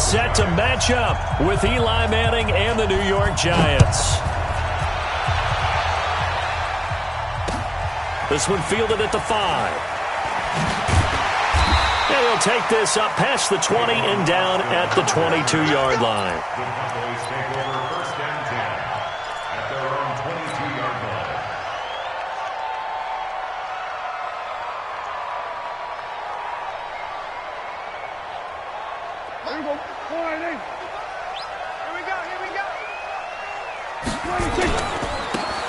set to match up with Eli Manning and the New York Giants. This one fielded at the 5. And he'll take this up past the 20 and down at the 22-yard line. The Cowboys take over 1st and 10 at their own 22-yard line. Here we go.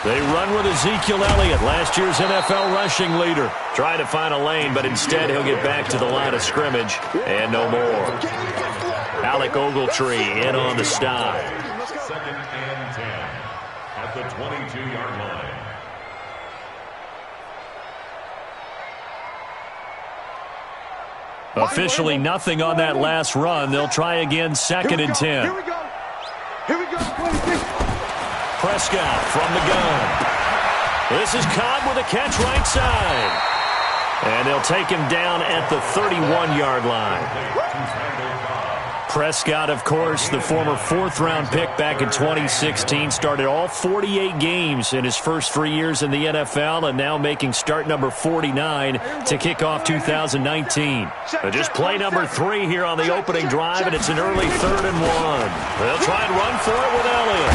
They run with Ezekiel Elliott, last year's NFL rushing leader. Trying to find a lane, but instead he'll get back to the line of scrimmage and no more. Alec Ogletree in on the stop. 2nd and 10 at the 22-yard line. Officially nothing on that last run. They'll try again 2nd and 10. Here we go. Here we go. Prescott from the gun. This is Cobb with a catch right side. And they'll take him down at the 31-yard line. Prescott, of course, the former 4th-round pick back in 2016, started all 48 games in his first 3 years in the NFL and now making start number 49 to kick off 2019. Just play number 3 here on the opening drive, and it's an early 3rd and 1. They'll try and run for it with Elliott.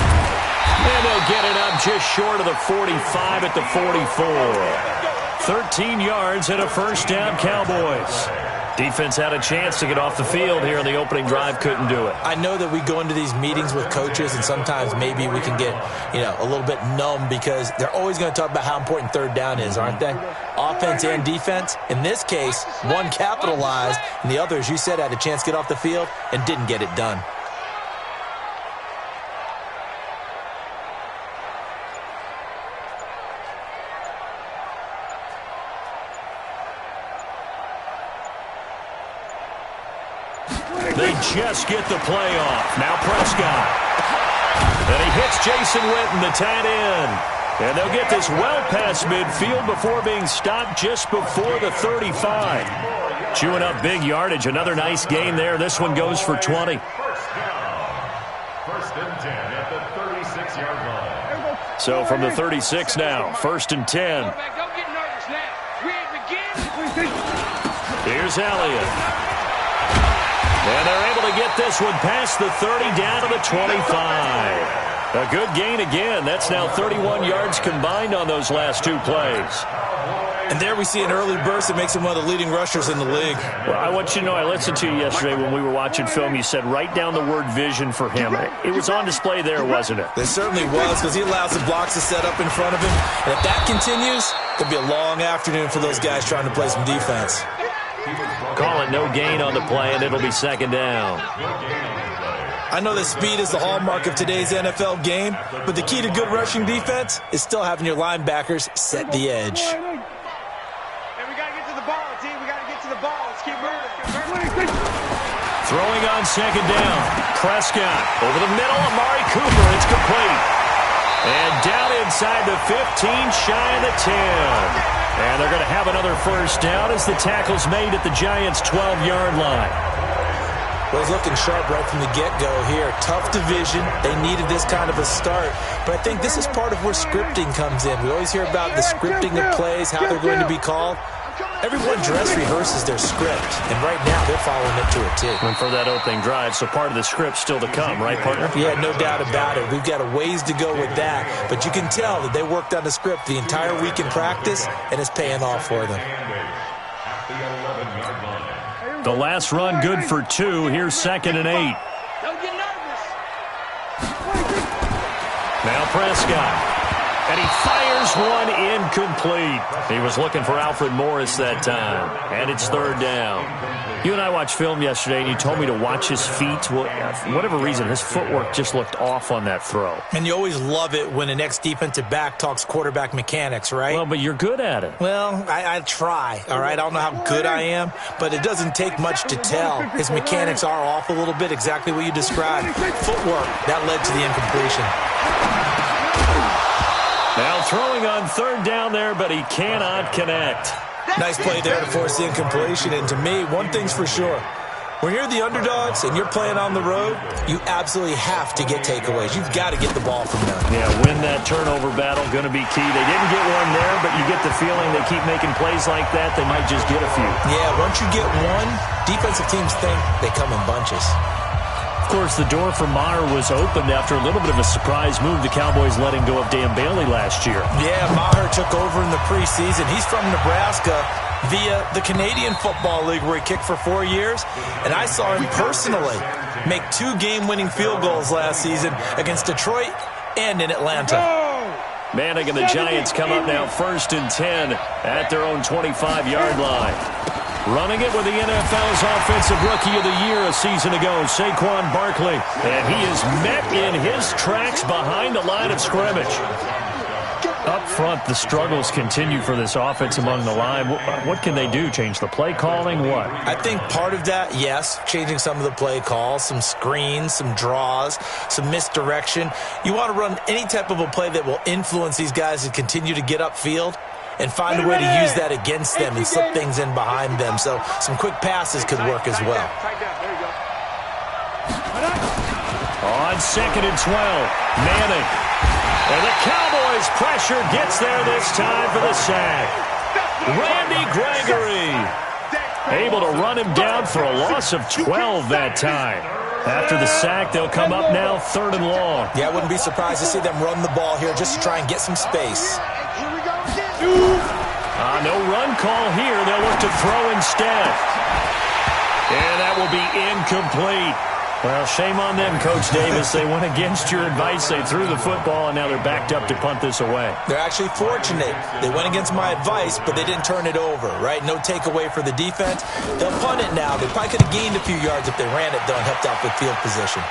And they'll get it up just short of the 45 at the 44. 13 yards and a 1st down, Cowboys. Defense had a chance to get off the field here in the opening drive, couldn't do it. I know that we go into these meetings with coaches, and sometimes maybe we can get, a little bit numb because they're always going to talk about how important 3rd down is, aren't they? Offense and defense. In this case, one capitalized, and the other, as you said, had a chance to get off the field and didn't get it done. They just get the play off. Now Prescott. And he hits Jason Witten, the tight end. And they'll get this well past midfield before being stopped just before the 35. Chewing up big yardage. Another nice gain there. This one goes for 20. 1st down. 1st and 10 at the 36-yard line. So from the 36 now, 1st and 10. Don't get nervous now. We ain't beginning. Here's Elliott. And they're able to get this one past the 30 down to the 25. A good gain again. That's now 31 yards combined on those last 2 plays. And there we see an early burst that makes him one of the leading rushers in the league. Well, I want you to know, I listened to you yesterday when we were watching film. You said write down the word vision for him. It was on display there, wasn't it? It certainly was, because he allows the blocks to set up in front of him. And if that continues, it'll be a long afternoon for those guys trying to play some defense. Call it no gain on the play, and it'll be 2nd down. I know that speed is the hallmark of today's NFL game, but the key to good rushing defense is still having your linebackers set the edge. And we got to get to the ball, team. We got to get to the ball. Let's keep moving. Throwing on 2nd down. Prescott over the middle. Amari Cooper. It's complete. And down inside the 15, shy of the 10. And they're going to have another 1st down as the tackle's made at the Giants' 12-yard line. Well, he's looking sharp right from the get-go here. Tough division. They needed this kind of a start. But I think this is part of where scripting comes in. We always hear about the scripting of plays, how they're going to be called. Everyone dress rehearses their script, and right now they're following it to a T. And for that opening drive, so part of the script's still to come, right, partner? Yeah, no doubt about it. We've got a ways to go with that, but you can tell that they worked on the script the entire week in practice, and it's paying off for them. The last run good for 2. Here's 2nd and 8. Don't get nervous. Now Prescott. And he fires one incomplete. He was looking for Alfred Morris that time. And it's 3rd down. You and I watched film yesterday, and you told me to watch his feet. Well, for whatever reason, his footwork just looked off on that throw. And you always love it when an ex-defensive back talks quarterback mechanics, right? Well, but you're good at it. Well, I try, all right? I don't know how good I am, but it doesn't take much to tell. His mechanics are off a little bit, exactly what you described. Footwork, that led to the incompletion. Now throwing on 3rd down there, but he cannot connect. Nice play there to force the incompletion. And to me, one thing's for sure. When you're the underdogs and you're playing on the road, you absolutely have to get takeaways. You've got to get the ball from them. Yeah, win that turnover battle, going to be key. They didn't get one there, but you get the feeling they keep making plays like that, they might just get a few. Yeah, once you get one, defensive teams think they come in bunches. Of course, the door for Maher was opened after a little bit of a surprise move. The Cowboys letting go of Dan Bailey last year. Yeah, Maher took over in the preseason. He's from Nebraska via the Canadian Football League where he kicked for 4 years. And I saw him personally make 2 game-winning field goals last season against Detroit and in Atlanta. Manning and the Giants come up now 1st and 10 at their own 25-yard line. Running it with the NFL's Offensive Rookie of the Year a season ago, Saquon Barkley. And he is met in his tracks behind the line of scrimmage. Up front, the struggles continue for this offense among the line. What can they do? Change the play calling? What? I think part of that, yes, changing some of the play calls, some screens, some draws, some misdirection. You want to run any type of a play that will influence these guys to continue to get upfield and find a way to use that against them and slip things in behind them. So some quick passes could work as well. On 2nd and 12, Manning. And the Cowboys pressure gets there this time for the sack. Randy Gregory able to run him down for a loss of 12 that time. After the sack, they'll come up now 3rd and long. Yeah, I wouldn't be surprised to see them run the ball here just to try and get some space. No run call here. They'll look to throw instead. And that will be incomplete. Well, shame on them, Coach Davis. They went against your advice. They threw the football, and now they're backed up to punt this away. They're actually fortunate. They went against my advice, but they didn't turn it over, right? No takeaway for the defense. They'll punt it now. They probably could have gained a few yards if they ran it, though, and helped out with field position.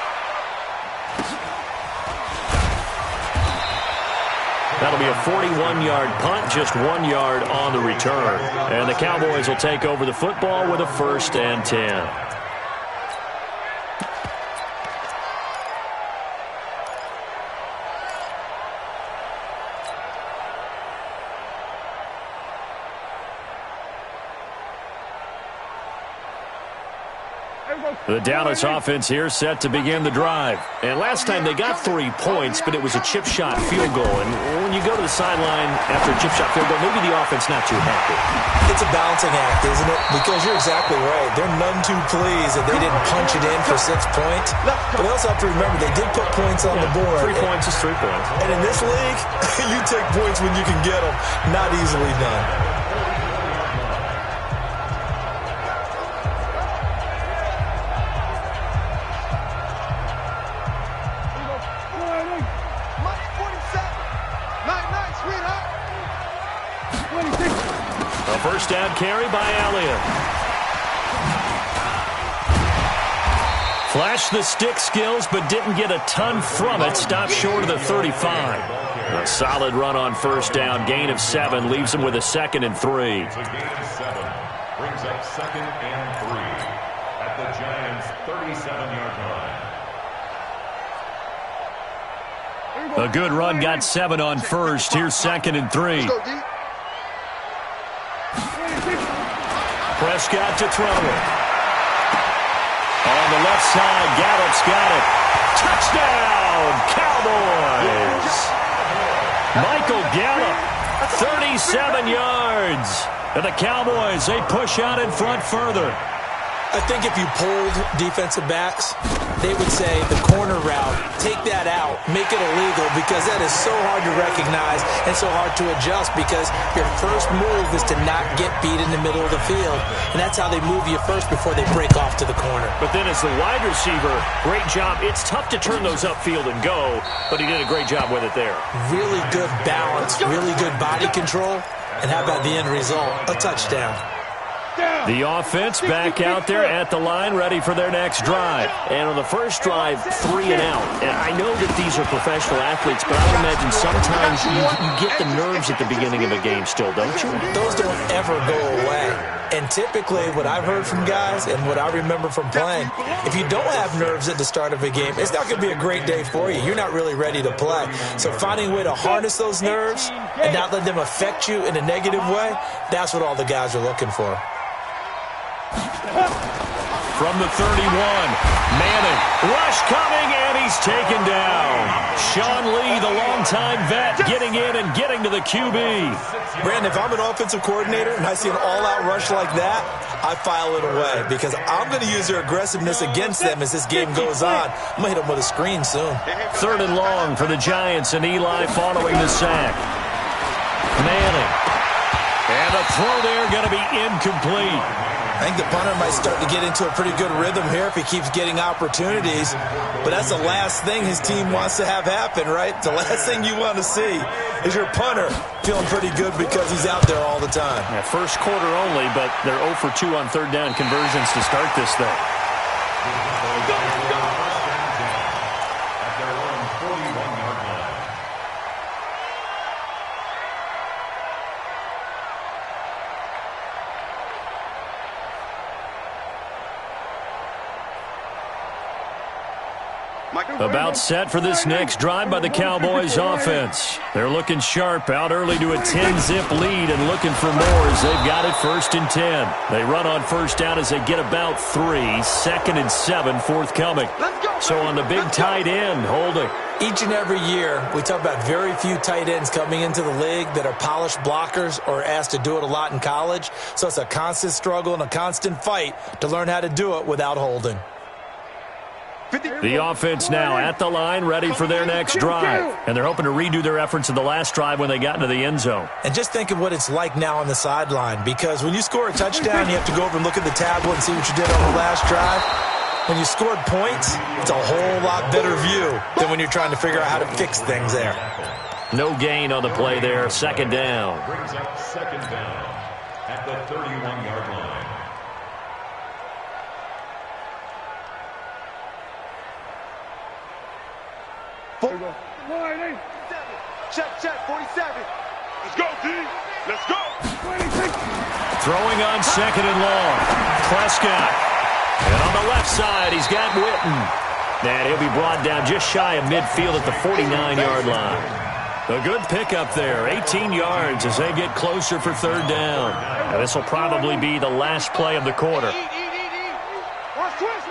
That'll be a 41-yard punt, just 1 yard on the return. And the Cowboys will take over the football with a 1st and 10. The Dallas offense here set to begin the drive. And last time they got 3 points, but it was a chip shot field goal. And when you go to the sideline after a chip shot field goal, maybe the offense not too happy. It's a balancing act, isn't it? Because you're exactly right. They're none too pleased that they didn't punch it in for 6 points. But they also have to remember they did put points on the board. 3 points is 3 points. And in this league, you take points when you can get them. Not easily done. First down carry by Elliott. Flashed the stick skills, but didn't get a ton from it. Stopped short of the 35. A solid run on first down. Gain of 7 leaves him with a 2nd and 3. Gain of 7 brings up 2nd and 3 at the Giants' 37-yard line. A good run got 7 on first. Here's 2nd and 3. Prescott to throw it. On the left side, Gallup's got it. Touchdown, Cowboys! Michael Gallup, 37 yards. And the Cowboys, they push out in front further. I think if you polled defensive backs, they would say the corner route, take that out, make it illegal, because that is so hard to recognize and so hard to adjust, because your first move is to not get beat in the middle of the field. And that's how they move you first before they break off to the corner. But then as the wide receiver, great job. It's tough to turn those upfield and go, but he did a great job with it there. Really good balance, really good body control. And how about the end result? A touchdown. The offense back out there at the line, ready for their next drive. And on the first drive, 3 and out. And I know that these are professional athletes, but I would imagine sometimes you get the nerves at the beginning of a game still, don't you? Those don't ever go away. And typically, what I've heard from guys and what I remember from playing, if you don't have nerves at the start of a game, it's not going to be a great day for you. You're not really ready to play. So finding a way to harness those nerves and not let them affect you in a negative way, that's what all the guys are looking for. from the 31. Manning, rush coming, and he's taken down. Sean Lee, the longtime vet, getting in and getting to the QB. Brandon, if I'm an offensive coordinator and I see an all-out rush like that, I file it away because I'm going to use their aggressiveness against them as this game goes on. I'm going to hit them with a screen soon. 3rd and long for the Giants, and Eli following the sack. Manning. And the throw there going to be incomplete. I think the punter might start to get into a pretty good rhythm here if he keeps getting opportunities. But that's the last thing his team wants to have happen, right? The last thing you want to see is your punter feeling pretty good because he's out there all the time. Yeah, first quarter only, but they're 0 for 2 on 3rd down conversions to start this thing. About set for this next drive by the Cowboys offense. They're looking sharp, out early to a 10-zip lead and looking for more as they've got it 1st and 10. They run on 1st down as they get about 3. 2nd and 7 forthcoming. So on the big tight end, Holding. Each and every year, we talk about very few tight ends coming into the league that are polished blockers or asked to do it a lot in college. So it's a constant struggle and a constant fight to learn how to do it without Holding. The offense now at the line, ready for their next drive. And they're hoping to redo their efforts in the last drive when they got into the end zone. And just think of what it's like now on the sideline, because when you score a touchdown, you have to go over and look at the tablet and see what you did on the last drive. When you scored points, it's a whole lot better view than when you're trying to figure out how to fix things there. No gain on the play there, 2nd down. Brings up 2nd down at the 31-yard line. Check, 47. Let's go, D. Let's go. Throwing on 2nd and long. Prescott. And on the left side, he's got Witten. And he'll be brought down just shy of midfield at the 49-yard line. A good pickup there, 18 yards as they get closer for 3rd down. And this will probably be the last play of the quarter. Watch twist.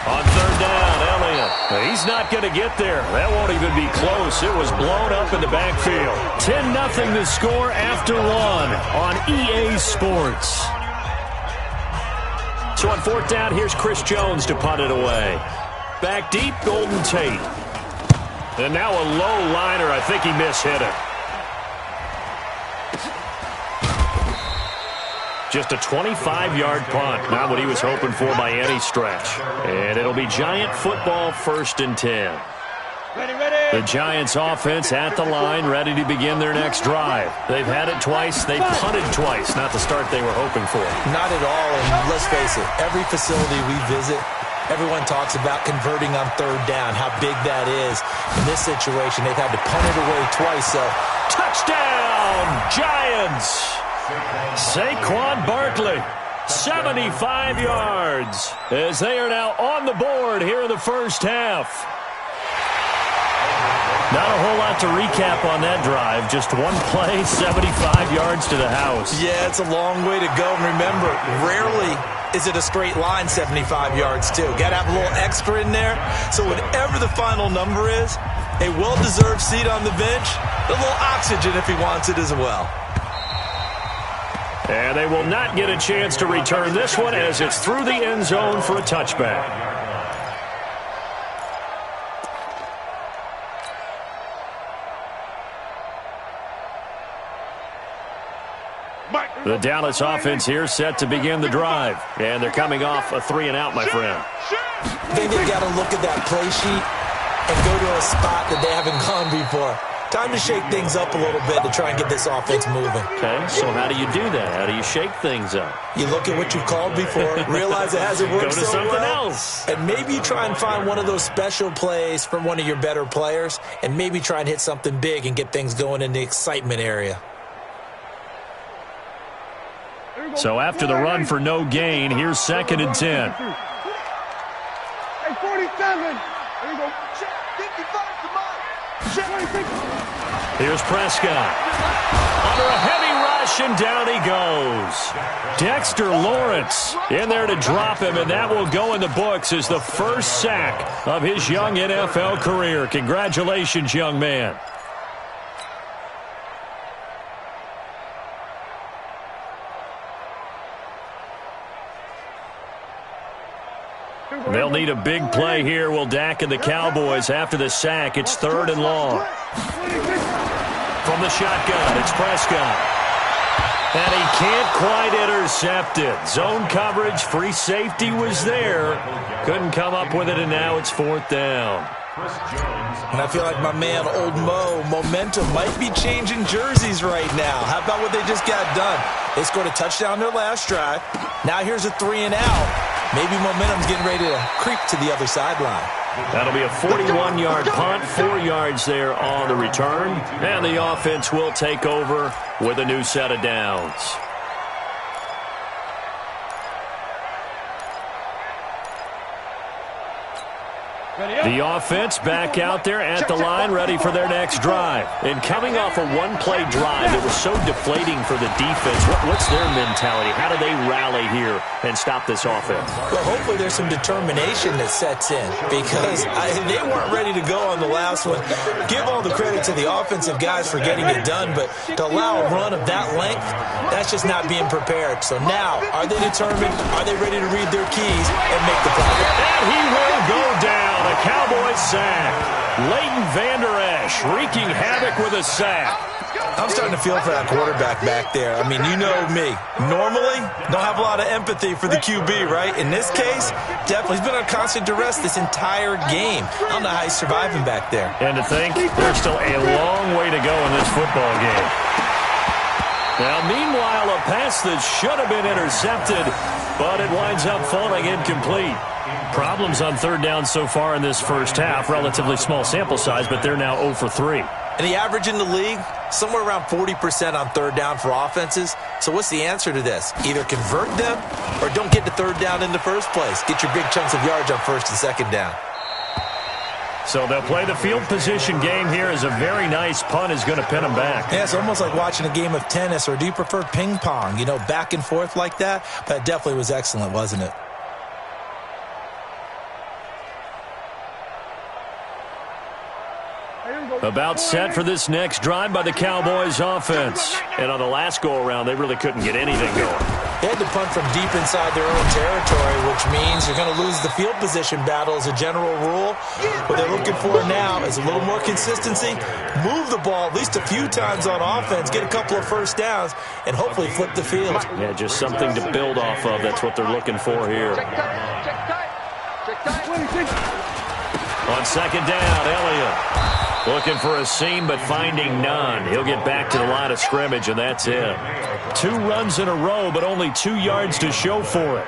On 3rd down, Elliott. He's not going to get there. That won't even be close. It was blown up in the backfield. 10-0 the score after 1 on EA Sports. So on 4th down, here's Chris Jones to punt it away. Back deep, Golden Tate. And now a low liner. I think he mishit it. Just a 25-yard punt. Not what he was hoping for by any stretch. And it'll be Giant football 1st and 10. The Giants offense at the line, ready to begin their next drive. They've had it twice. They've punted twice. Not the start they were hoping for. Not at all. And let's face it, every facility we visit, everyone talks about converting on 3rd down, how big that is. In this situation, they've had to punt it away twice. So touchdown, Giants! Saquon Barkley, 75 yards, as they are now on the board here in the 1st half. Not a whole lot to recap on that drive. Just one play, 75 yards to the house. Yeah, it's a long way to go. And remember, rarely is it a straight line 75 yards, too. Got to have a little extra in there. So whatever the final number is, a well-deserved seat on the bench, a little oxygen if he wants it as well. And they will not get a chance to return this one as it's through the end zone for a touchback. The Dallas offense here set to begin the drive. And they're coming off a 3-and-out, my friend. I think they've got to look at that play sheet and go to a spot that they haven't gone before. Time to shake things up a little bit to try and get this offense moving. Okay, so how do you do that? How do you shake things up? You look at what you've called before, realize it hasn't worked so well. Go to something else. And maybe you try and find one of those special plays from one of your better players, and maybe try and hit something big and get things going in the excitement area. So after the run for no gain, here's 2nd and 10. Hey, 47. There you go. 55, come on. Here's Prescott. Under a heavy rush, and down he goes. Dexter Lawrence in there to drop him, and that will go in the books as the first sack of his young NFL career. Congratulations, young man. They'll need a big play here. Will Dak and the Cowboys after the sack. It's 3rd and long. From the shotgun, it's Prescott. And he can't quite intercept it. Zone coverage, free safety was there. Couldn't come up with it, and now it's 4th down. And I feel like my man, Old Mo, momentum might be changing jerseys right now. How about what they just got done? They scored a touchdown their last drive. Now here's a 3-and-out. Maybe momentum's getting ready to creep to the other sideline. That'll be a 41-yard punt, 4 yards there on the return. And the offense will take over with a new set of downs. The offense back out there at the line, ready for their next drive. And coming off a one-play drive that was so deflating for the defense, what's their mentality? How do they rally here and stop this offense? Well, hopefully there's some determination that sets in, because they weren't ready to go on the last one. Give all the credit to the offensive guys for getting it done, but to allow a run of that length, that's just not being prepared. So now, are they determined? Are they ready to read their keys and make the play? And he will go down. A Cowboys sack. Leighton Vander Esch wreaking havoc with a sack. I'm starting to feel for that quarterback back there. I mean, you know me. Normally, don't have a lot of empathy for the QB, right? In this case, definitely. He's been on constant duress this entire game. I don't know how he's surviving back there. And to think, there's still a long way to go in this football game. Now, meanwhile, a pass that should have been intercepted, but it winds up falling incomplete. Problems on 3rd down so far in this first half. Relatively small sample size, but they're now 0 for 3. And the average in the league, somewhere around 40% on 3rd down for offenses. So what's the answer to this? Either convert them or don't get to 3rd down in the first place. Get your big chunks of yards on 1st and 2nd down. So they'll play the field position game here as a very nice punt is going to pin them back. Yeah, it's almost like watching a game of tennis, or do you prefer ping pong? You know, back and forth like that? But it definitely was excellent, wasn't it? About set for this next drive by the Cowboys offense. And on the last go-around, they really couldn't get anything going. They had to punt from deep inside their own territory, which means they're going to lose the field position battle as a general rule. What they're looking for now is a little more consistency, move the ball at least a few times on offense, get a couple of 1st downs, and hopefully flip the field. Yeah, just something to build off of. That's what they're looking for here. On 2nd down, Elliott. Looking for a seam, but finding none. He'll get back to the line of scrimmage, and that's it. 2 runs in a row, but only 2 yards to show for it.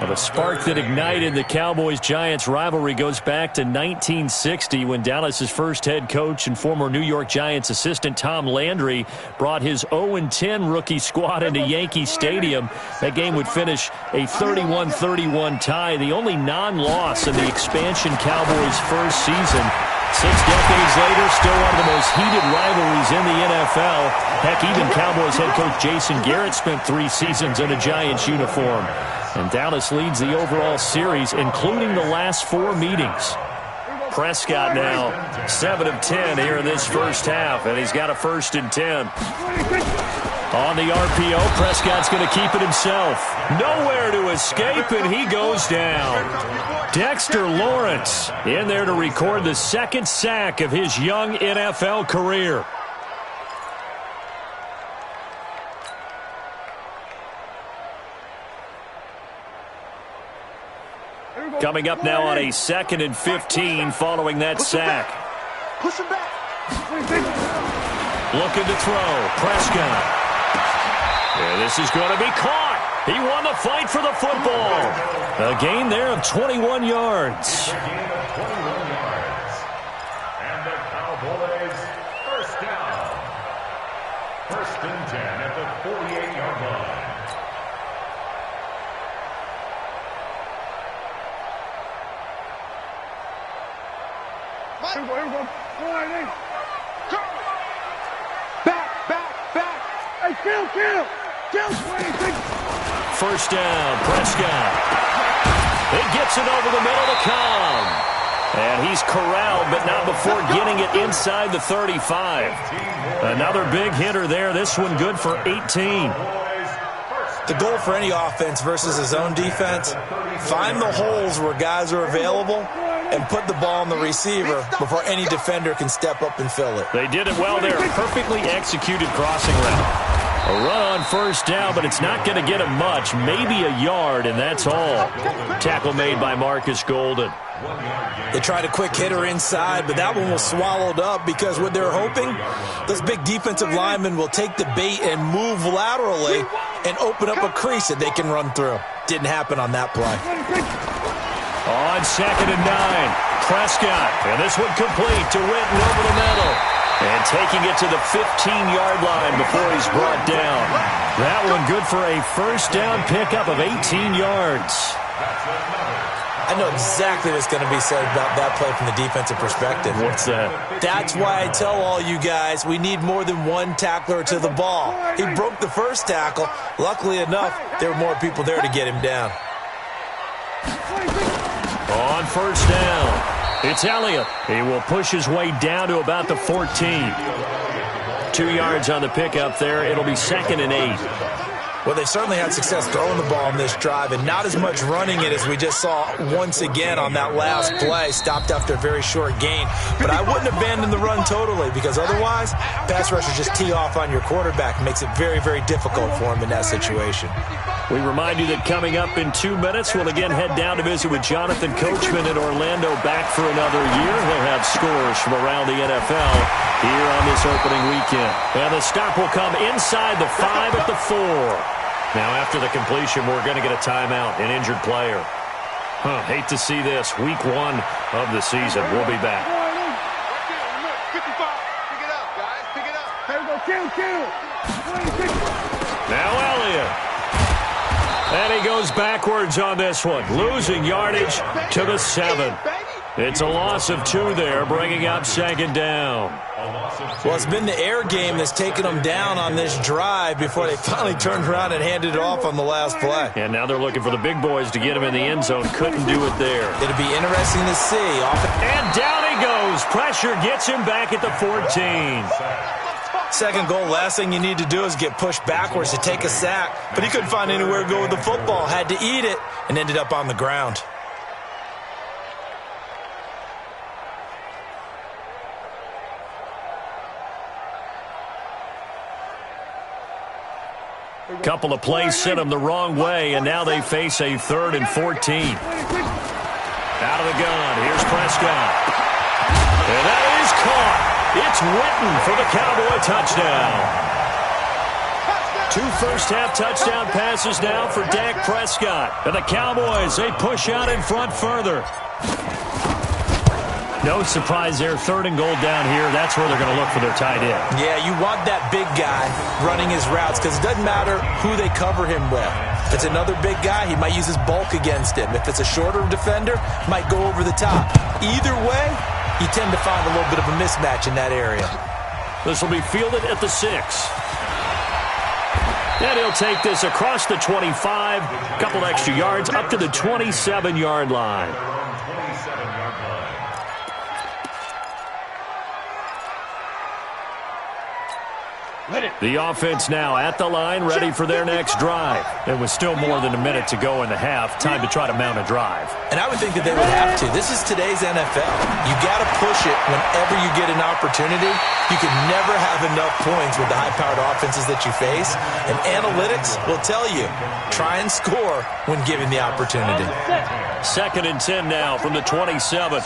And a spark that ignited the Cowboys-Giants rivalry goes back to 1960 when Dallas's first head coach and former New York Giants assistant Tom Landry brought his 0-10 rookie squad into Yankee Stadium. That game would finish a 31-31 tie, the only non-loss in the expansion Cowboys' first season. 6 decades later, still one of the most heated rivalries in the NFL. Heck, even Cowboys head coach Jason Garrett spent 3 seasons in a Giants uniform. And Dallas leads the overall series, including the last 4 meetings. Prescott now 7 of 10 here in this first half, and he's got a 1st and 10. On the RPO, Prescott's going to keep it himself. Nowhere to escape, and he goes down. Dexter Lawrence in there to record the 2nd sack of his young NFL career. Coming up now on a 2nd and 15 following that sack. Push him back. Looking to throw. Prescott. Yeah, this is going to be caught. He won the fight for the football. A gain there of 21 yards. A gain of 21 yards. And the Cowboys first down. 1st and 10 at the 48-yard line. Here we go. Back. First down, Prescott. He gets it over the middle to Cobb. And he's corralled, but not before getting it inside the 35. Another big hitter there. This one good for 18. The goal for any offense versus his own defense, find the holes where guys are available and put the ball on the receiver before any defender can step up and fill it. They did it well there. Perfectly executed crossing route. A run on first down, but it's not going to get him much. Maybe a yard, and that's all. Tackle made by Marcus Golden. They tried a quick hitter inside, but that one was swallowed up because what they're hoping, those big defensive linemen will take the bait and move laterally and open up a crease that they can run through. Didn't happen on that play. On 2nd and 9, Prescott. And this one complete to Witten over the middle. And taking it to the 15-yard line before he's brought down. That one good for a first down pickup of 18 yards. I know exactly what's going to be said about that play from the defensive perspective. What's that? That's why I tell all you guys we need more than one tackler to the ball. He broke the first tackle. Luckily enough, there were more people there to get him down. On first down, it's Elliott. He will push his way down to about the 14. 2 yards on the pickup there. It'll be 2nd and 8. Well, they certainly had success throwing the ball on this drive and not as much running it as we just saw once again on that last play. Stopped after a very short gain. But I wouldn't abandon the run totally because otherwise, pass rushers just tee off on your quarterback. It makes it very, very difficult for him in that situation. We remind you that coming up in 2 minutes, we'll again head down to visit with Jonathan Coachman in Orlando, back for another year. He'll have scores from around the NFL here on this opening weekend. And the stop will come inside the 5 at the 4. Now, after the completion, we're going to get a timeout, an injured player. Hate to see this. Week 1 of the season. We'll be back. 55. Pick it up, guys. Pick it up. Now Elliott. And he goes backwards on this one. Losing yardage to the 7. It's a loss of 2 there, bringing up 2nd down. Well, it's been the air game that's taken them down on this drive before they finally turned around and handed it off on the last play. And now they're looking for the big boys to get him in the end zone. Couldn't do it there. It'll be interesting to see. And down he goes. Pressure gets him back at the 14. Second goal, last thing you need to do is get pushed backwards to take a sack. But he couldn't find anywhere to go with the football. Had to eat it and ended up on the ground. Couple of plays sent them the wrong way, and now they face a 3rd and 14. Out of the gun, here's Prescott. And that is caught. It's Witten for the Cowboy touchdown. 2 first-half touchdown passes now for Dak Prescott. And the Cowboys, they push out in front further. No surprise there, 3rd and goal down here. That's where they're going to look for their tight end. Yeah, you want that big guy running his routes because it doesn't matter who they cover him with. If it's another big guy, he might use his bulk against him. If it's a shorter defender, might go over the top. Either way, you tend to find a little bit of a mismatch in that area. This will be fielded at the 6. And he'll take this across the 25, a couple extra yards, up to the 27-yard line. The offense now at the line, ready for their next drive. And with still more than a minute to go in the half, time to try to mount a drive. And I would think that they would have to. This is today's NFL. You got to push it whenever you get an opportunity. You can never have enough points with the high-powered offenses that you face. And analytics will tell you, try and score when given the opportunity. 2nd and 10 now from the 27.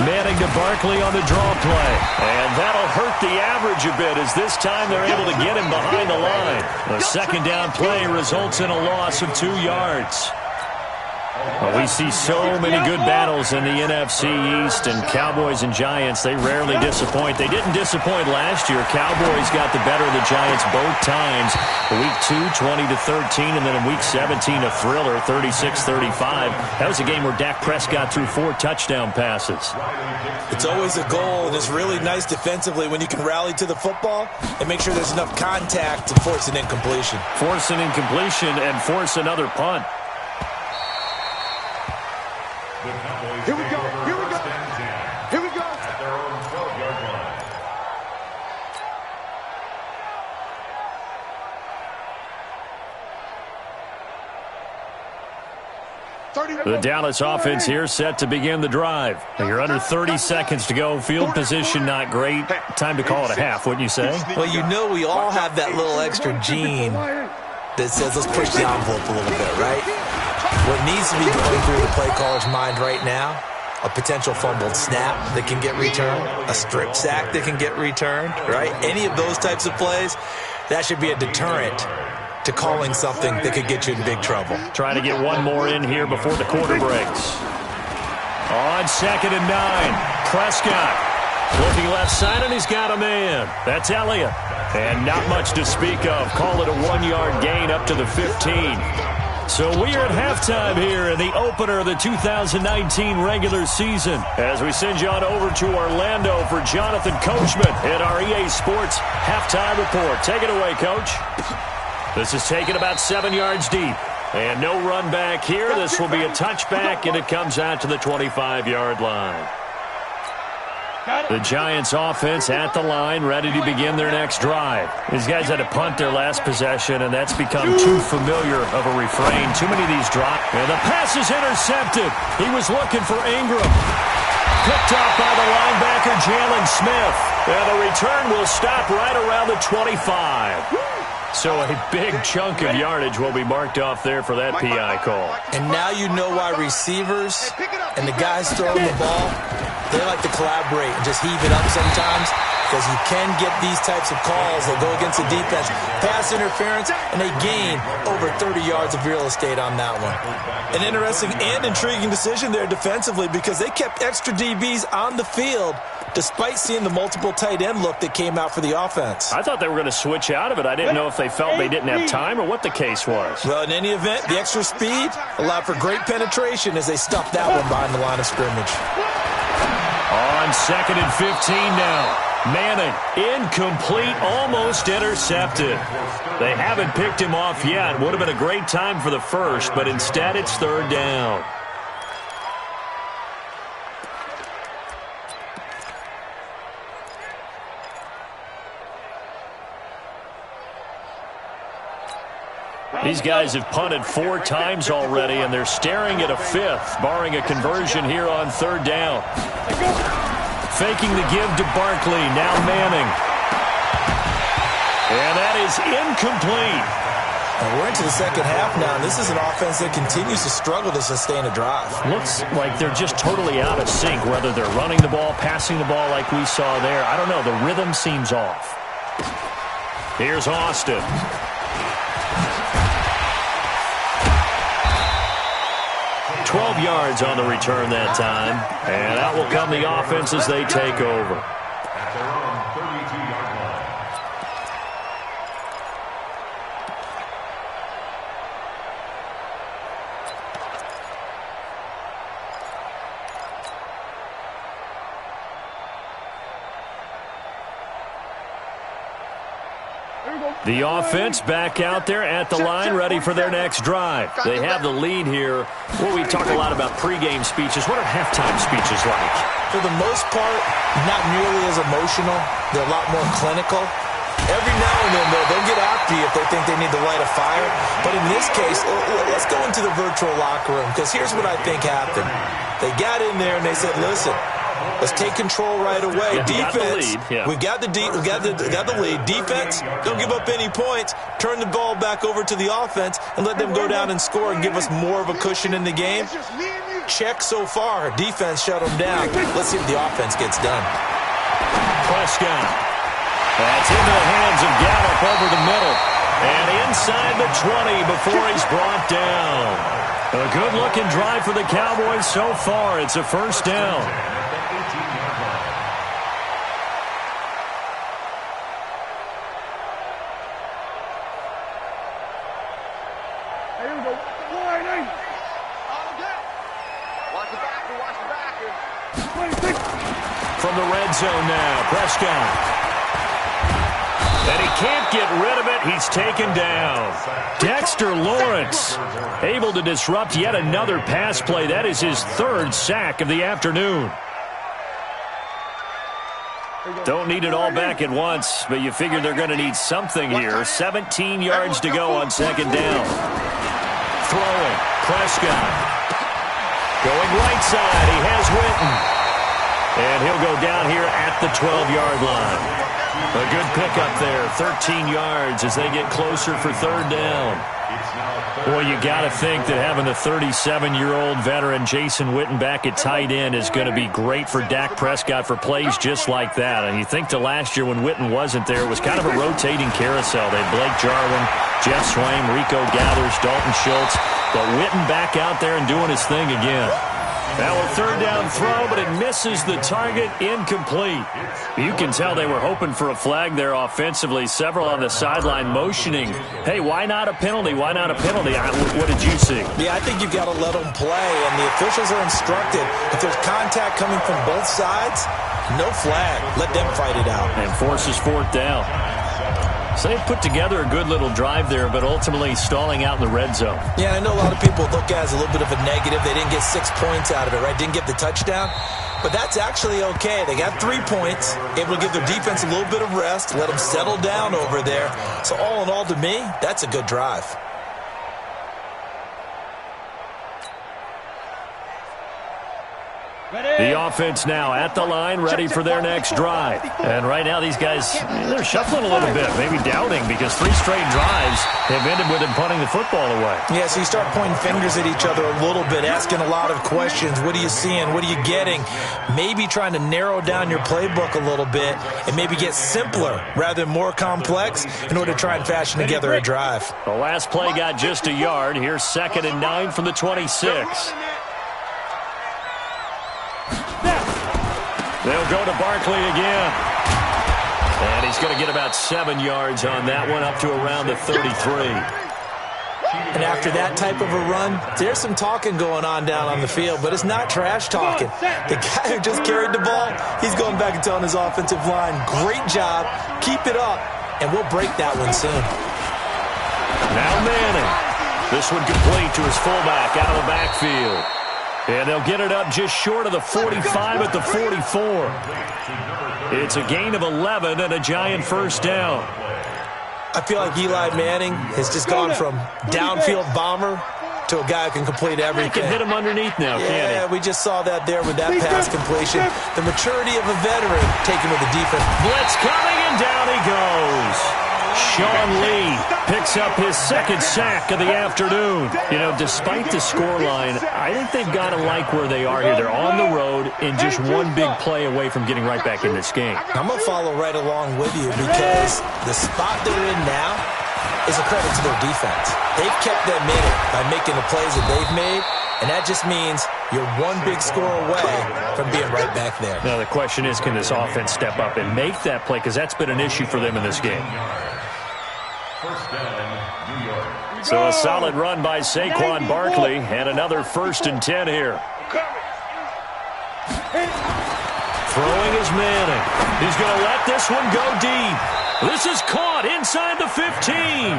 Manning to Barkley on the draw play. And that'll hurt the average a bit as this time they're able to get him behind the line. The 2nd down play results in a loss of 2 yards. Well, we see so many good battles in the NFC East, and Cowboys and Giants, they rarely disappoint. They didn't disappoint last year. Cowboys got the better of the Giants both times. Week 2, 20-13, and then in Week 17, a thriller, 36-35. That was a game where Dak Prescott threw 4 touchdown passes. It's always a goal, and it's really nice defensively when you can rally to the football and make sure there's enough contact to force an incompletion. Force an incompletion and force another punt. Here we go. Here we go. Here we go. At their own 12-yard line. The Dallas offense here set to begin the drive. You're under 30 seconds to go. Field position not great. Time to call it a half, wouldn't you say? Well, you know we all have that little extra gene that says let's push the envelope a little bit, right? What needs to be going through the play caller's mind right now, a potential fumbled snap that can get returned, a strip sack that can get returned, right? Any of those types of plays, that should be a deterrent to calling something that could get you in big trouble. Trying to get one more in here before the quarter breaks. On 2nd and 9, Prescott looking left side, and he's got a man. That's Elliott. And not much to speak of. Call it a 1-yard gain up to the 15. So we are at halftime here in the opener of the 2019 regular season, as we send you on over to Orlando for Jonathan Coachman at our EA Sports halftime report. Take it away, Coach. This is taken about 7 yards deep. And no run back here. This will be a touchback, and it comes out to the 25-yard line. The Giants offense at the line, ready to begin their next drive. These guys had to punt their last possession, and that's become too familiar of a refrain. Too many of these drop. And the pass is intercepted. He was looking for Ingram. Picked off by the linebacker, Jalen Smith. And the return will stop right around the 25. So a big chunk of yardage will be marked off there for that PI call. And now you know why receivers and the guys throwing the ball, they like to collaborate and just heave it up sometimes, because you can get these types of calls that go against the defense. Pass interference, and they gain over 30 yards of real estate on that one. An interesting and intriguing decision there defensively, because they kept extra DBs on the field despite seeing the multiple tight end look that came out for the offense. I thought they were going to switch out of it. I didn't know if they felt they didn't have time or what the case was. Well, in any event, the extra speed allowed for great penetration as they stuffed that one behind the line of scrimmage. On 2nd and 15 now. Manning, incomplete, almost intercepted. They haven't picked him off yet. Would have been a great time for the first, but instead it's 3rd down. These guys have punted 4 times already, and they're staring at a 5th, barring a conversion here on 3rd down. Faking the give to Barkley, now Manning. And that is incomplete. And we're into the second half now, and this is an offense that continues to struggle to sustain a drive. Looks like they're just totally out of sync, whether they're running the ball, passing the ball like we saw there. I don't know, the rhythm seems off. Here's Austin. $12 yards on the return that time. And out will come the offense as they take over. At their own 32-yard line. The offense back out there at the line, ready for their next drive. They have the lead here. Well, we talk a lot about pregame speeches. What are halftime speeches like? For the most part, not nearly as emotional. They're a lot more clinical. Every now and then, though, they'll get after you if they think they need to light a fire. But in this case, let's go into the virtual locker room, because here's what I think happened. They got in there and they said, listen, let's take control right away. Defense, we got the lead. Defense, don't give up any points. Turn the ball back over to the offense and let them go down and score and give us more of a cushion in the game. Check so far. Defense shut them down. Let's see if the offense gets done. Prescott. That's into the hands of Gallup over the middle. And inside the 20 before he's brought down. A good-looking drive for the Cowboys so far. It's a first down. From the red zone now, Prescott. And he can't get rid of it. He's taken down. Dexter Lawrence able to disrupt yet another pass play. That is his third sack of the afternoon. Don't need it all back at once, but you figure they're going to need something here. 17 yards to go on second down. Throwing, Prescott. Going right side, he has Witten. And he'll go down here at the 12-yard line. A good pickup there, 13 yards as they get closer for third down. Boy, you got to think that having the 37-year-old veteran Jason Witten back at tight end is going to be great for Dak Prescott for plays just like that. And you think to last year when Witten wasn't there, it was kind of a rotating carousel. They had Blake Jarwin, Jeff Swaim, Rico Gathers, Dalton Schultz. But Witten back out there and doing his thing again. Now a third down throw, but it misses the target, incomplete. You can tell they were hoping for a flag there offensively. Several on the sideline motioning, hey, why not a penalty? Why not a penalty? What did you see? Yeah, I think you've got to let them play, and the officials are instructed. If there's contact coming from both sides, no flag. Let them fight it out. And forces fourth down. So they put together a good little drive there, but ultimately stalling out in the red zone. Yeah, I know a lot of people look at it as a little bit of a negative. They didn't get 6 points out of it, right? Didn't get the touchdown. But that's actually okay. They got 3 points, able to give their defense a little bit of rest, let them settle down over there. So all in all, to me, that's a good drive. The offense now at the line, ready for their next drive. And right now these guys, they're shuffling a little bit, maybe doubting, because 3 straight drives have ended with them punting the football away. Yeah, so you start pointing fingers at each other a little bit, asking a lot of questions. What are you seeing? What are you getting? Maybe trying to narrow down your playbook a little bit and maybe get simpler rather than more complex in order to try and fashion together a drive. The last play got just a yard. Here's 2nd and 9 from the 26. They'll go to Barkley again. And he's going to get about 7 yards on that one, up to around the 33. And after that type of a run, there's some talking going on down on the field, but it's not trash talking. The guy who just carried the ball, he's going back and telling his offensive line, great job, keep it up, and we'll break that one soon. Now Manning. This one complete to his fullback out of the backfield. And they'll get it up just short of the 45 at the 44. It's a gain of 11 and a giant first down. I feel like Eli Manning has just gone from downfield bomber to a guy who can complete everything. He can hit him underneath now, can't he? Yeah, we just saw that there with that pass completion. The maturity of a veteran taken with the defense. Blitz coming, and down he goes. Sean Lee picks up his 2nd sack of the afternoon. You know, despite the scoreline, I think they've got to like where they are here. They're on the road and just one big play away from getting right back in this game. I'm going to follow right along with you because the spot they're in now is a credit to their defense. They've kept them in it by making the plays that they've made, and that just means you're one big score away from being right back there. Now the question is, can this offense step up and make that play? Because that's been an issue for them in this game. So a solid run by Saquon Barkley, and another 1st and 10 here. Throwing is Manning. He's going to let this one go deep. This is caught inside the 15.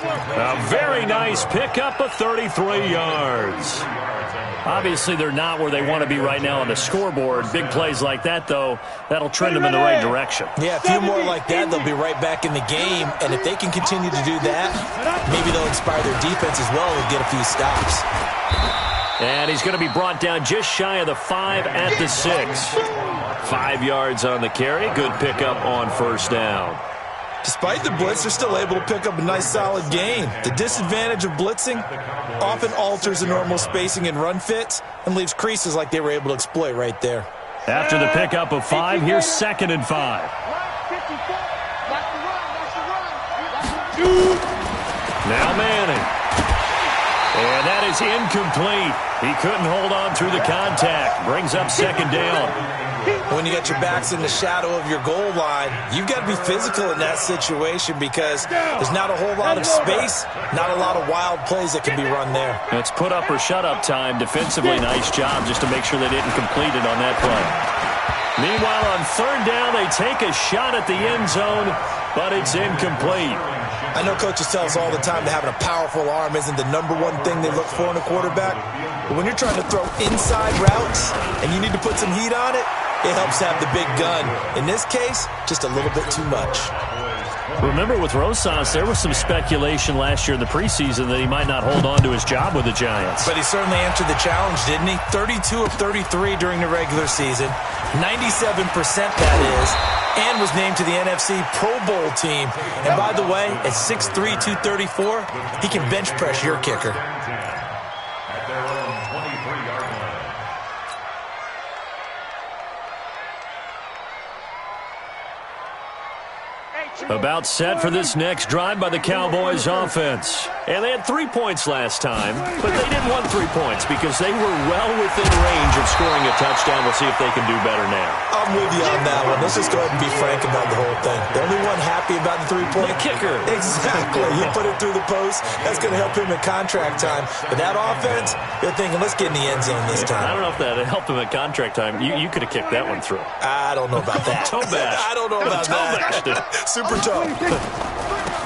A very nice pickup of 33 yards. Obviously, they're not where they want to be right now on the scoreboard. Big plays like that, though, that'll trend them in the right direction. Yeah, a few more like that, they'll be right back in the game. And if they can continue to do that, maybe they'll inspire their defense as well and get a few stops. And he's going to be brought down just shy of the 5 at the 6. 5 yards on the carry. Good pickup on first down. Despite the blitz, they're still able to pick up a nice solid gain. The disadvantage of blitzing often alters the normal spacing and run fits and leaves creases like they were able to exploit right there. After the pickup of 5, here's 2nd and 5. Now Manning. And that is incomplete. He couldn't hold on through the contact. Brings up second down. When you got your backs in the shadow of your goal line, you've got to be physical in that situation because there's not a whole lot of space, not a lot of wild plays that can be run there. It's put up or shut up time. Defensively, nice job just to make sure they didn't complete it on that play. Meanwhile, on third down, they take a shot at the end zone, but it's incomplete. I know coaches tell us all the time that having a powerful arm isn't the number one thing they look for in a quarterback. But when you're trying to throw inside routes and you need to put some heat on it, it helps have the big gun. In this case, just a little bit too much. Remember with Rosas, there was some speculation last year in the preseason that he might not hold on to his job with the Giants. But he certainly answered the challenge, didn't he? 32 of 33 during the regular season, 97% that is, and was named to the NFC Pro Bowl team. And by the way, at 6'3", 234, he can bench press your kicker. At their own 23-yard line. About set for this next drive by the Cowboys offense. And they had 3 points last time, but they didn't want 3 points because they were well within range of scoring a touchdown. We'll see if they can do better now. I'm with you on that one. Let's just go ahead and be frank about the whole thing. The only one happy about the 3-point kicker. Exactly. You put it through the post. That's going to help him at contract time. But that offense, they're thinking, let's get in the end zone this time. I don't know if that helped him at contract time. You could have kicked that one through. I don't know about that. Toe bash. I don't know about that. Super tough.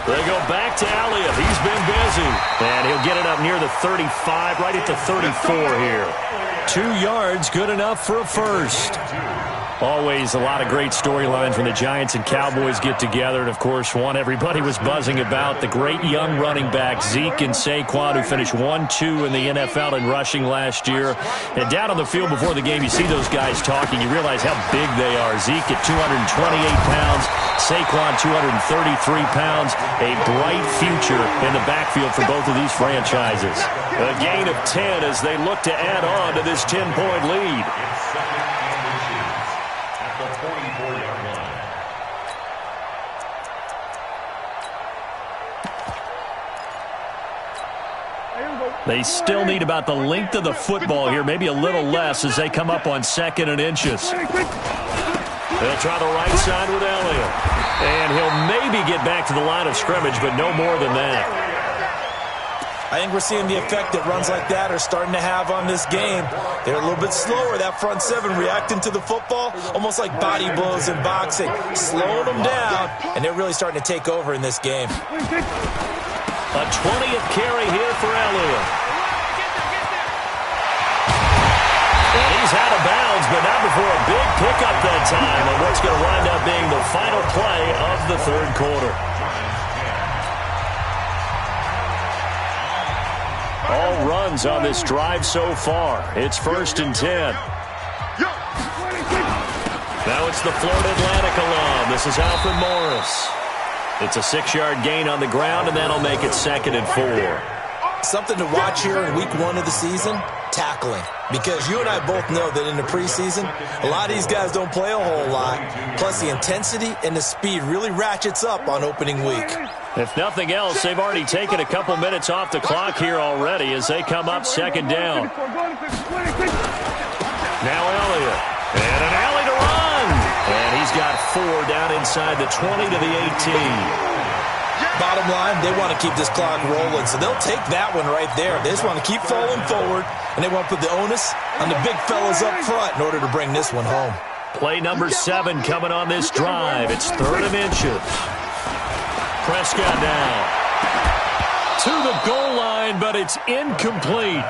They go back to Elliott. He's been busy. And he'll get it up near the 35, right at the 34 here. 2 yards, good enough for a first. Always a lot of great storylines when the Giants and Cowboys get together. And, of course, one everybody was buzzing about, the great young running back, Zeke and Saquon, who finished 1-2 in the NFL in rushing last year. And down on the field before the game, you see those guys talking. You realize how big they are. Zeke at 228 pounds, Saquon 233 pounds. A bright future in the backfield for both of these franchises. A gain of 10 as they look to add on to this 10-point lead. At the 44-yard line. They still need about the length of the football here, maybe a little less as they come up on 2nd and inches. They'll try the right side with Elliott. And he'll maybe get back to the line of scrimmage, but no more than that. I think we're seeing the effect that runs like that are starting to have on this game. They're a little bit slower, that front seven, reacting to the football, almost like body blows in boxing, slowing them down, and they're really starting to take over in this game. A 20th carry here for Elliott. And he's out of bounds, but not before a big pickup that time on what's going to wind up being the final play of the third quarter. All runs on this drive so far. It's 1st and 10. Now it's the Florida Atlantic alum. This is Alfred Morris. It's a 6-yard gain on the ground, and that'll make it 2nd and 4. Something to watch here in week 1 of the season, tackling. Because you and I both know that in the preseason, a lot of these guys don't play a whole lot. Plus, the intensity and the speed really ratchets up on opening week. If nothing else, they've already taken a couple minutes off the clock here already as they come up 2nd down. Now Elliott. And an alley to run. And he's got 4 down inside the 20 to the 18. Bottom line, they want to keep this clock rolling, so they'll take that one right there. They just want to keep falling forward, and they want to put the onus on the big fellas up front in order to bring this one home. Play number 7 coming on this drive. It's 3rd and inches. Prescott now to the goal line, but it's incomplete.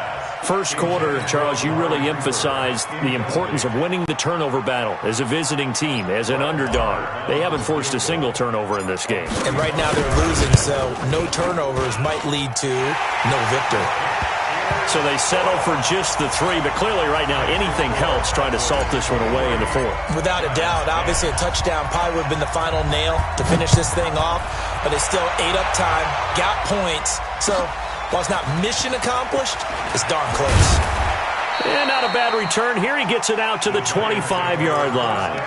First quarter, Charles, you really emphasized the importance of winning the turnover battle as a visiting team, as an underdog. They haven't forced a single turnover in this game. And right now they're losing, so no turnovers might lead to no victory. So they settle for just the 3, but clearly right now anything helps trying to salt this one away in the 4th. Without a doubt, obviously a touchdown probably would have been the final nail to finish this thing off, but it's still ate up time, got points, so while it's not mission accomplished, it's darn close. And not a bad return here. He gets it out to the 25-yard line.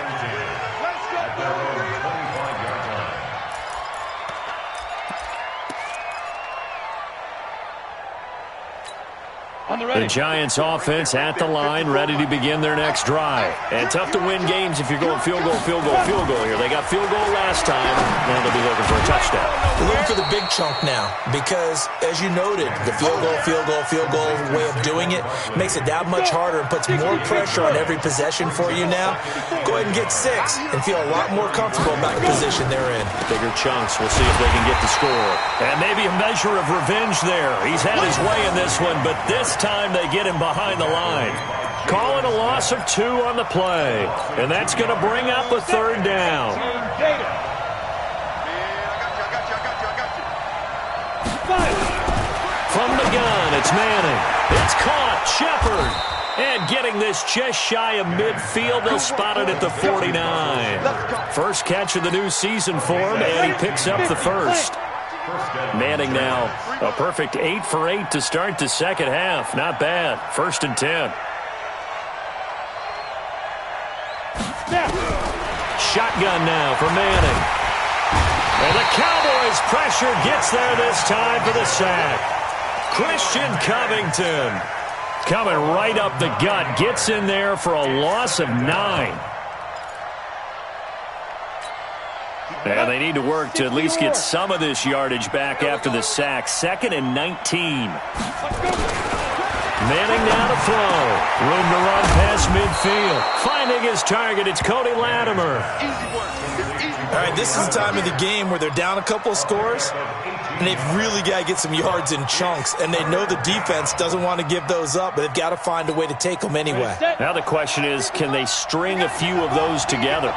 The Giants offense at the line, ready to begin their next drive. And tough to win games if you're going field goal, field goal, field goal here. They got field goal last time. Now they'll be looking for a touchdown. They're looking for the big chunk now because, as you noted, the field goal way of doing it makes it that much harder and puts more pressure on every possession for you now. Go ahead and get 6 and feel a lot more comfortable about the position they're in. Bigger chunks. We'll see if they can get the score. And maybe a measure of revenge there. He's had his way in this one, but this time they get him behind the line. Calling a loss of 2 on the play. And that's going to bring up a 3rd down. From the gun, it's Manning. It's caught. Shepard. And getting this just shy of midfield, they'll spot it at the 49. First catch of the new season for him, and he picks up the first. Manning now a perfect 8 for 8 to start the second half. Not bad. 1st and 10. Shotgun now for Manning. And the Cowboys pressure gets there this time for the sack. Christian Covington coming right up the gut. Gets in there for a loss of 9. And they need to work to at least get some of this yardage back after the sack. 2nd and 19. Manning now to throw. Room to run past midfield. Finding his target, it's Cody Latimer. All right, this is the time of the game where they're down a couple of scores, and they've really got to get some yards in chunks, and they know the defense doesn't want to give those up, but they've got to find a way to take them anyway. Now the question is, can they string a few of those together?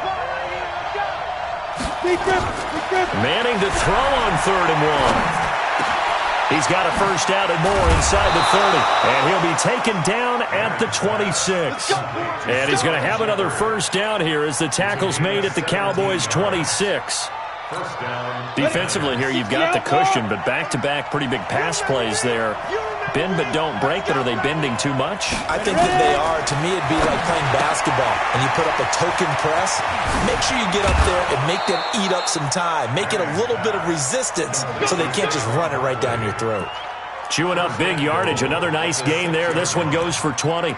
Manning to throw on 3rd and 1. He's got a first down and more inside the 30. And he'll be taken down at the 26. And he's going to have another first down here as the tackle's made at the Cowboys' 26. Defensively here, you've got the cushion, but back-to-back pretty big pass plays there. Bend but don't break, but are they bending too much? I think that they are. To me, it'd be like playing basketball, and you put up a token press. Make sure you get up there and make them eat up some time. Make it a little bit of resistance so they can't just run it right down your throat. Chewing up big yardage. Another nice gain there. This one goes for 20.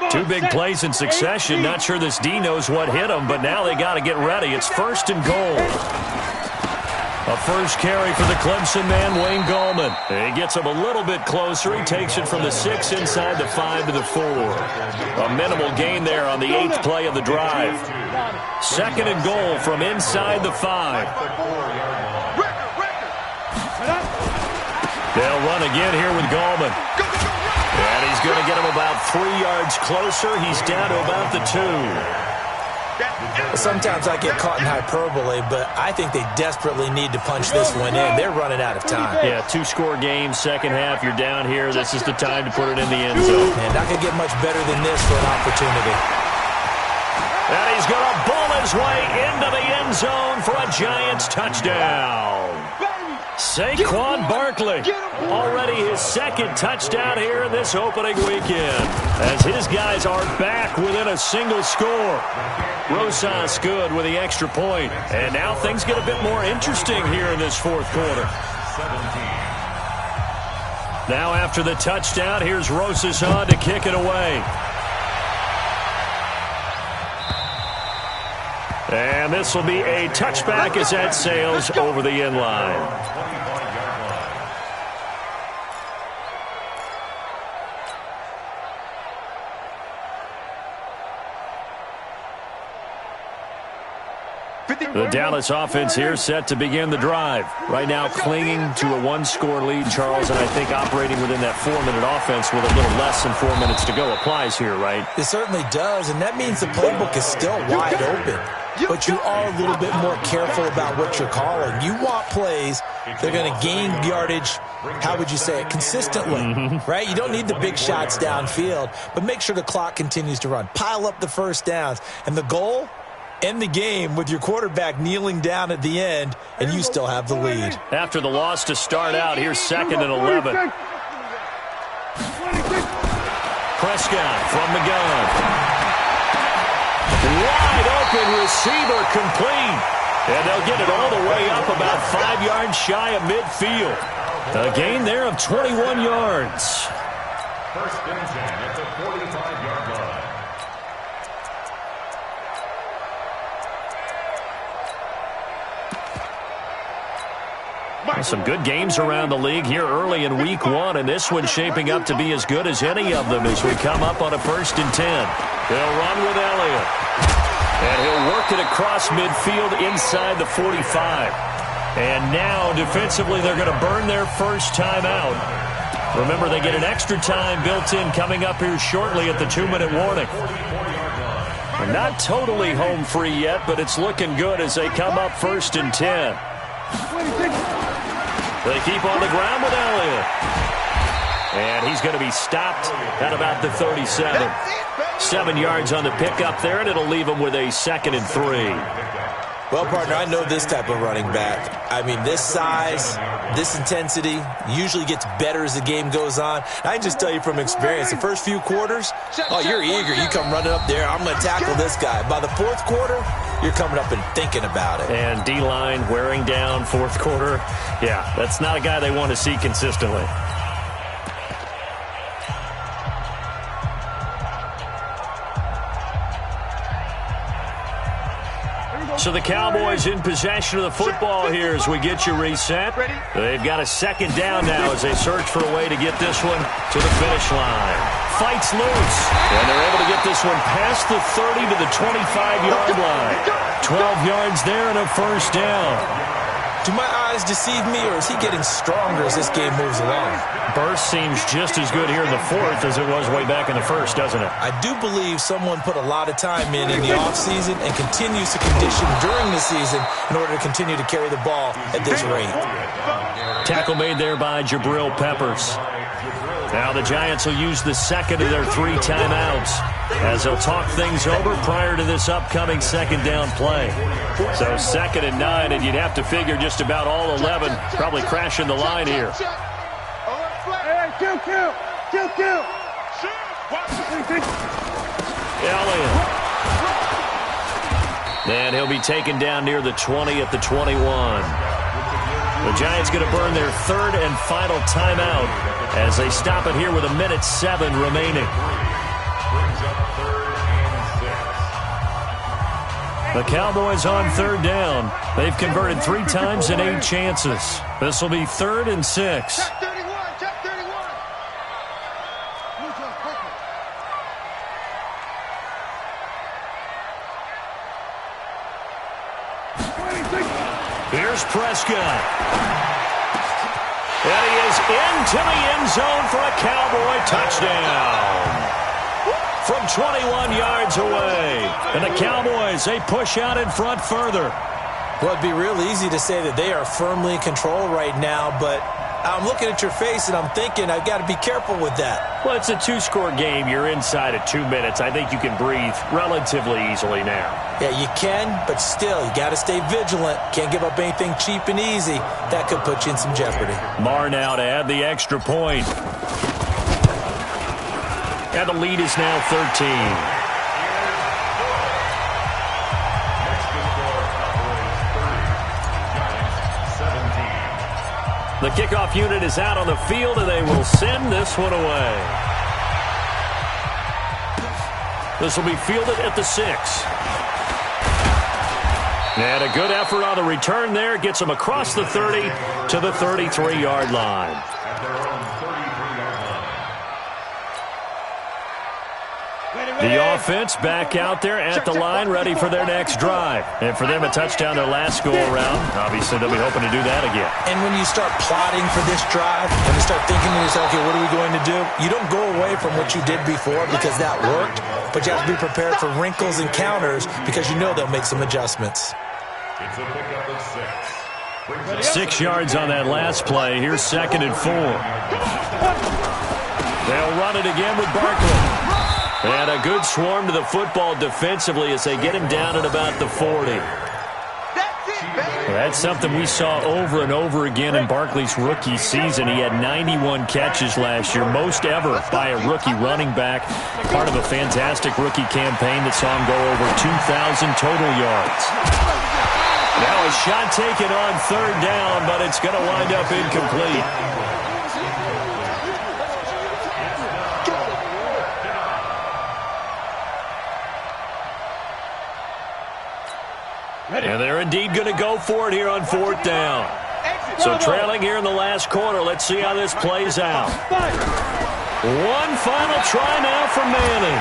2 big plays in succession. Not sure this D knows what hit him, but now they got to get ready. It's 1st and goal. A first carry for the Clemson man, Wayne Gallman. He gets him a little bit closer. He takes it from the 6 inside the 5 to the 4. A minimal gain there on the 8th play of the drive. 2nd and goal from inside the 5. They'll run again here with Gallman. And he's going to get him about 3 yards closer. He's down to about the 2. Sometimes I get caught in hyperbole, but I think they desperately need to punch this one in. They're running out of time. Yeah, 2-score game, second half. You're down here. This is the time to put it in the end zone. And not going to get much better than this for an opportunity. And he's going to bull his way into the end zone for a Giants touchdown. Saquon Barkley, already his 2nd touchdown here in this opening weekend, as his guys are back within a single score. Rosas good with the extra point, and now things get a bit more interesting here in this 4th quarter. Now after the touchdown, here's Rosas on to kick it away. And this will be a touchback as that sails over the end line. The Dallas offense here set to begin the drive. Right now clinging to a 1-score lead, Charles, and I think operating within that 4-minute offense with a little less than 4 minutes to go applies here, right? It certainly does, and that means the playbook is still wide open. But you are a little bit more careful about what you're calling. You want plays that are going to gain yardage, how would you say it, consistently, right? You don't need the big shots downfield, but make sure the clock continues to run. Pile up the first downs, and the goal, end the game with your quarterback kneeling down at the end, and you still have the lead. After the loss to start out, here's 2nd and 11. Prescott from the gun. Wide open receiver complete. And they'll get it all the way up about 5 yards shy of midfield. A gain there of 21 yards. First and 10 at the 45-yard line. Some good games around the league here early in week 1, and this one's shaping up to be as good as any of them as we come up on a first and 10. They'll run with Elliott. And he'll work it across midfield inside the 45. And now, defensively, they're going to burn their first time out. Remember, they get an extra time built in coming up here shortly at the 2-minute warning. And not totally home free yet, but it's looking good as they come up first and 10. They keep on the ground with Elliott. And he's going to be stopped at about the 37. 7 yards on the pickup there, and it'll leave him with a 2nd and 3. Well, partner, I know this type of running back. I mean, this size, this intensity usually gets better as the game goes on. I can just tell you from experience, the first few quarters, oh, you're eager. You come running up there, I'm going to tackle this guy. By the fourth quarter, you're coming up and thinking about it. And D-line wearing down fourth quarter. Yeah, that's not a guy they want to see consistently. So the Cowboys in possession of the football here as we get you reset. They've got a 2nd down now as they search for a way to get this one to the finish line. Fights loose, and they're able to get this one past the 30 to the 25-yard line. 12 yards there and a first down. Do my eyes deceive me, or is he getting stronger as this game moves along? Burst seems just as good here in the 4th as it was way back in the 1st, doesn't it? I do believe someone put a lot of time in the offseason and continues to condition during the season in order to continue to carry the ball at this rate. Tackle made there by Jabril Peppers. Now the Giants will use the 2nd of their 3 timeouts as they'll talk things over prior to this upcoming 2nd down play. So 2nd and 9, and you'd have to figure just about all 11 probably crashing the line here. Elliott. And he'll be taken down near the 20 at the 21. The Giants going to burn their 3rd and final timeout as they stop it here with 1:07 remaining. The Cowboys on 3rd down. They've converted 3 times in 8 chances. This will be 3rd and 6. Check 31, check 31. Here's Prescott. And he is into the end zone for a Cowboy touchdown. From 21 yards away. And the Cowboys, they push out in front further. Well, it'd be real easy to say that they are firmly in control right now, but I'm looking at your face and I'm thinking I've got to be careful with that. Well, it's a 2-score game. You're inside at 2 minutes. I think you can breathe relatively easily now. Yeah, you can, but still, you got to stay vigilant. Can't give up anything cheap and easy. That could put you in some jeopardy. Marr now to add the extra point. And the lead is now 13. The kickoff unit is out on the field, and they will send this one away. This will be fielded at the 6. And a good effort on the return there. Gets them across the 30 to the 33-yard line. The offense back out there at the line, ready for their next drive. And for them, a touchdown their last go-around. Obviously, they'll be hoping to do that again. And when you start plotting for this drive, and you start thinking to yourself, okay, what are we going to do? You don't go away from what you did before because that worked, but you have to be prepared for wrinkles and counters because you know they'll make some adjustments. It's a pickup of 6. 6 yards on that last play. Here's 2nd and 4. They'll run it again with Barkley. And a good swarm to the football defensively as they get him down at about the 40. That's something we saw over and over again in Barkley's rookie season. He had 91 catches last year, most ever by a rookie running back. Part of a fantastic rookie campaign that saw him go over 2,000 total yards. Now a shot taken on third down, but it's going to wind up incomplete. And they're indeed going to go for it here on fourth down. So trailing here in the last quarter. Let's see how this plays out. One final try now for Manning.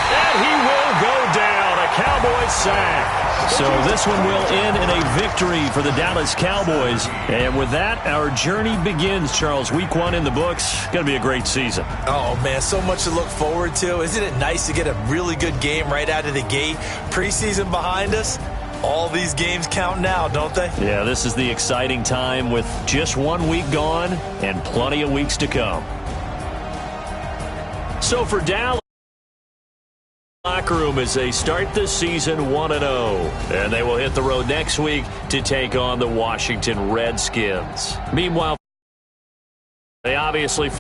And he will go down. A Cowboys sack. So this one will end in a victory for the Dallas Cowboys. And with that, our journey begins, Charles. Week 1 in the books. Going to be a great season. Oh, man, so much to look forward to. Isn't it nice to get a really good game right out of the gate? Preseason behind us. All these games count now, don't they? Yeah, this is the exciting time with just 1 week gone and plenty of weeks to come. So for Dallas, locker room as they start this season 1-0. And they will hit the road next week to take on the Washington Redskins. Meanwhile, they obviously